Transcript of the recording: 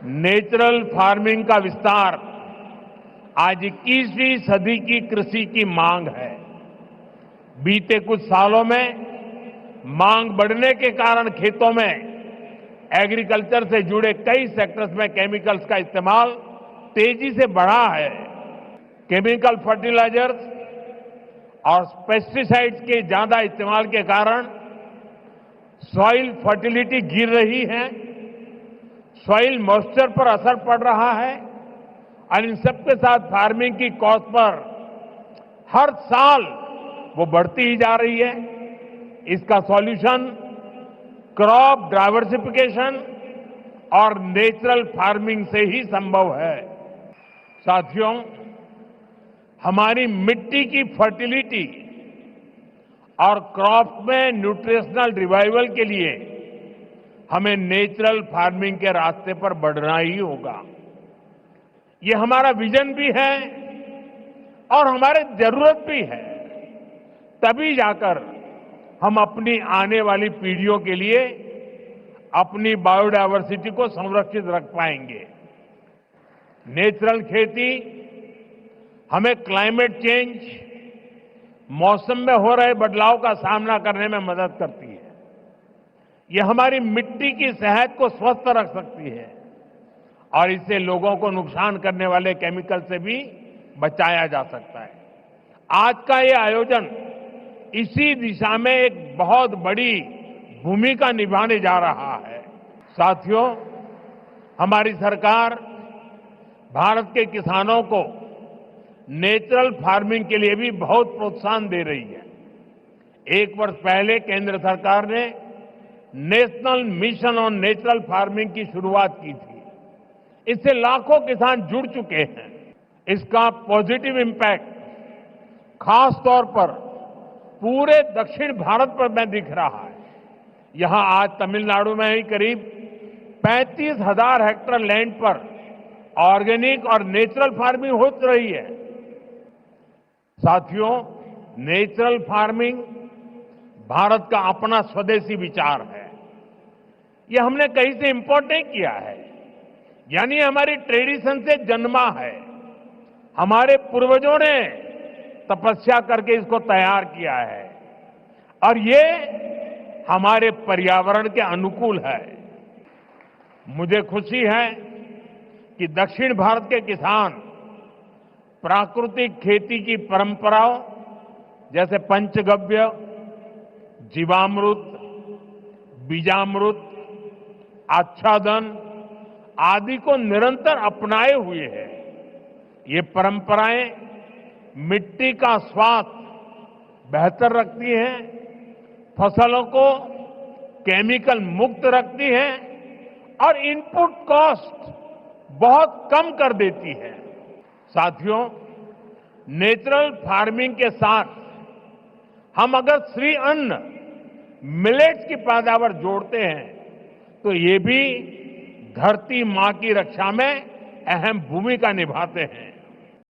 Natural farming का विस्तार आज 21वीं सदी की कृषि की मांग है। बीते कुछ सालों में मांग बढ़ने के कारण खेतों में एग्रीकल्चर से जुड़े कई सेक्टर्स में केमिकल्स का इस्तेमाल तेजी से बढ़ा है। केमिकल फर्टिलाइजर्स और पेस्टिसाइड्स के ज्यादा इस्तेमाल के कारण सॉइल फर्टिलिटी गिर रही है, सॉइल मॉइस्चर पर असर पड़ रहा है और इन सबके साथ फार्मिंग की कॉस्ट पर हर साल वो बढ़ती ही जा रही है। इसका सॉल्यूशन क्रॉप डाइवर्सिफिकेशन और नेचुरल फार्मिंग से ही संभव है। साथियों, हमारी मिट्टी की फर्टिलिटी और क्रॉप में न्यूट्रिशनल रिवाइवल के लिए हमें नेचुरल फार्मिंग के रास्ते पर बढ़ना ही होगा। ये हमारा विजन भी है और हमारी जरूरत भी है। तभी जाकर हम अपनी आने वाली पीढ़ियों के लिए अपनी बायोडायवर्सिटी को संरक्षित रख पाएंगे। नेचुरल खेती हमें क्लाइमेट चेंज, मौसम में हो रहे बदलाव का सामना करने में मदद करती है। ये हमारी मिट्टी की सेहत को स्वस्थ रख सकती है और इससे लोगों को नुकसान करने वाले केमिकल से भी बचाया जा सकता है। आज का ये आयोजन इसी दिशा में एक बहुत बड़ी भूमिका निभाने जा रहा है। साथियों, हमारी सरकार भारत के किसानों को नेचुरल फार्मिंग के लिए भी बहुत प्रोत्साहन दे रही है। 1 वर्ष पहले केंद्र सरकार ने national mission on natural farming की शुरुआत की थी। इससे लाखों किसान जुड़ चुके हैं। इसका पॉजिटिव इम्पैक्ट खास तौर पर पूरे दक्षिण भारत पर में दिख रहा है। यहां आज तमिलनाडु में ही करीब 35,000 हेक्टेयर लैंड पर ऑर्गेनिक और नेचुरल फार्मिंग हो रही है। साथियों, नेचुरल फार्मिंग भारत का अपना स्वदेशी विचार है। यह हमने कहीं से इंपोर्ट नहीं किया है, यानी हमारी ट्रेडिशन से जन्मा है। हमारे पूर्वजों ने तपस्या करके इसको तैयार किया है और ये हमारे पर्यावरण के अनुकूल है। मुझे खुशी है कि दक्षिण भारत के किसान प्राकृतिक खेती की परंपराओं जैसे पंचगव्य, जीवामृत, बीजामृत, आच्छादन आदि को निरंतर अपनाए हुए हैं। ये परंपराएं मिट्टी का स्वास्थ्य बेहतर रखती हैं, फसलों को केमिकल मुक्त रखती हैं और इनपुट कॉस्ट बहुत कम कर देती है। साथियों, नेचुरल फार्मिंग के साथ हम अगर श्री अन्न, मिलेट्स की पैदावार जोड़ते हैं तो ये भी धरती मां की रक्षा में अहम भूमिका निभाते हैं।